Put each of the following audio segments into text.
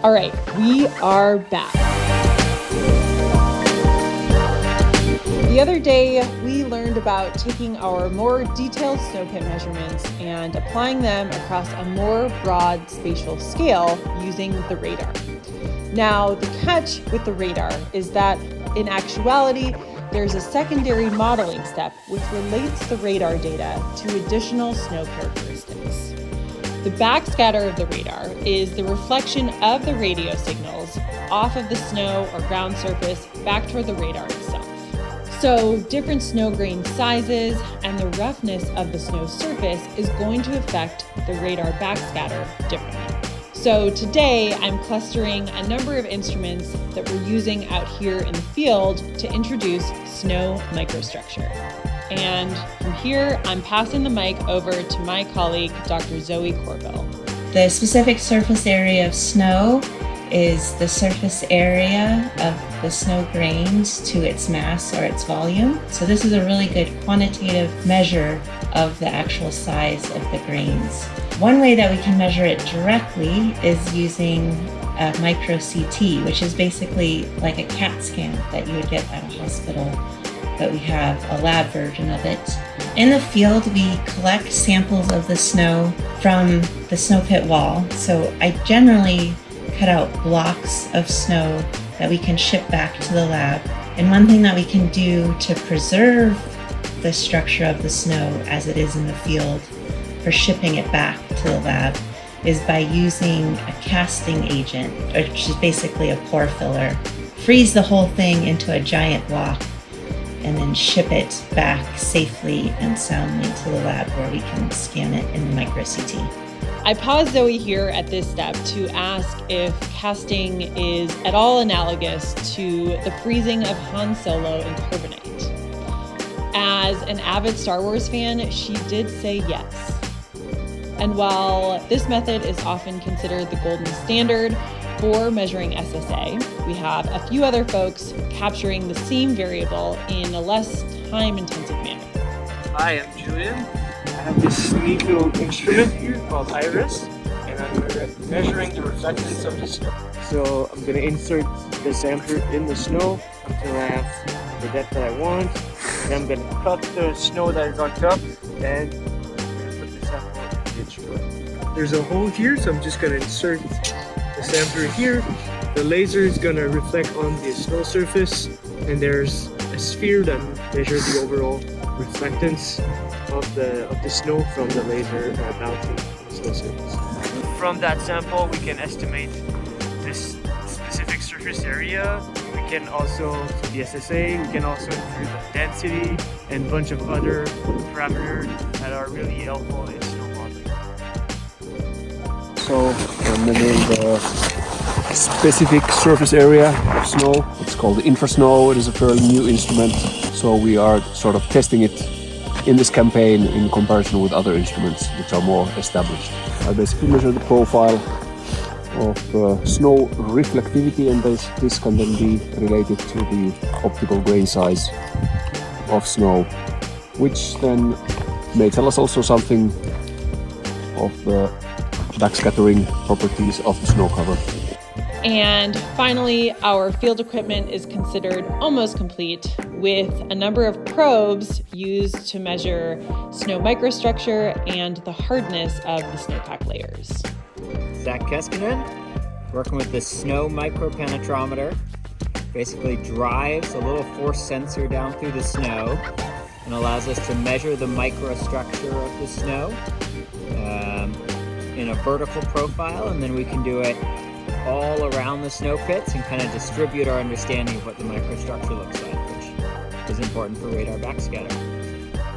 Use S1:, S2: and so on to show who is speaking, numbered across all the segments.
S1: All right, we are back. The other day, we learned about taking our more detailed snow pit measurements and applying them across a more broad spatial scale using the radar. Now, the catch with the radar is that in actuality, there's a secondary modeling step which relates the radar data to additional snow characteristics. The backscatter of the radar is the reflection of the radio signals off of the snow or ground surface back toward the radar itself. So different snow grain sizes and the roughness of the snow surface is going to affect the radar backscatter differently. So today I'm clustering a number of instruments that we're using out here in the field to introduce snow microstructure. And from here, I'm passing the mic over to my colleague, Dr. Zoe Corville.
S2: The specific surface area of snow is the surface area of the snow grains to its mass or its volume. So this is a really good quantitative measure of the actual size of the grains. One way that we can measure it directly is using a micro CT, which is basically like a CAT scan that you would get at a hospital, but we have a lab version of it. In the field, we collect samples of the snow from the snow pit wall. So I generally cut out blocks of snow that we can ship back to the lab. And one thing that we can do to preserve the structure of the snow as it is in the field for shipping it back to the lab is by using a casting agent, which is basically a pore filler. Freeze the whole thing into a giant block and then ship it back safely and soundly to the lab where we can scan it in the micro CT.
S1: I paused Zoe here at this step to ask if casting is at all analogous to the freezing of Han Solo in carbonite. As an avid Star Wars fan, she did say yes. And while this method is often considered the golden standard for measuring SSA, we have a few other folks capturing the same variable in a less time-intensive manner.
S3: Hi, I'm Julian. I have this neat little instrument here called Iris, and I'm measuring the reflectance of the snow. So I'm going to insert the sampler in the snow until I have the depth that I want. And I'm going to cut the snow that is on top and put the sample in the instrument. There's a hole here, so I'm just going to insert the sampler here. The laser is going to reflect on the snow surface, and there's a sphere that measures the overall reflectance of the snow from the laser bouncing on the snow surface. From that sample, we can estimate this specific surface area. We can also, so the SSA, we can also infer the density and a bunch of other parameters that are really helpful in snow modeling.
S4: So I'm measuring the specific surface area of snow. It's called InfraSnow. It is a fairly new instrument, so we are sort of testing it in this campaign in comparison with other instruments which are more established. I basically measure the profile of snow reflectivity, and this can then be related to the optical grain size of snow, which then may tell us also something of the backscattering properties of the snow cover.
S1: And finally, our field equipment is considered almost complete with a number of probes used to measure snow microstructure and the hardness of the snowpack layers.
S5: Zach Keskinen, working with the snow micropenetrometer. Basically drives a little force sensor down through the snow and allows us to measure the microstructure of the snow in a vertical profile, and then we can do it all around the snow pits and kind of distribute our understanding of what the microstructure looks like, which is important for radar backscatter.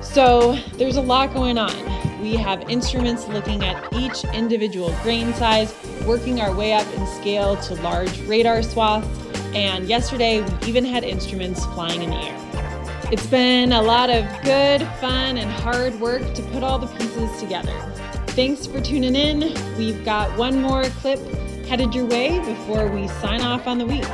S1: So there's a lot going on. We have instruments looking at each individual grain size, working our way up in scale to large radar swaths, and yesterday we even had instruments flying in the air. It's been a lot of good, fun, and hard work to put all the pieces together. Thanks for tuning in. We've got one more clip headed your way before we sign off on the week.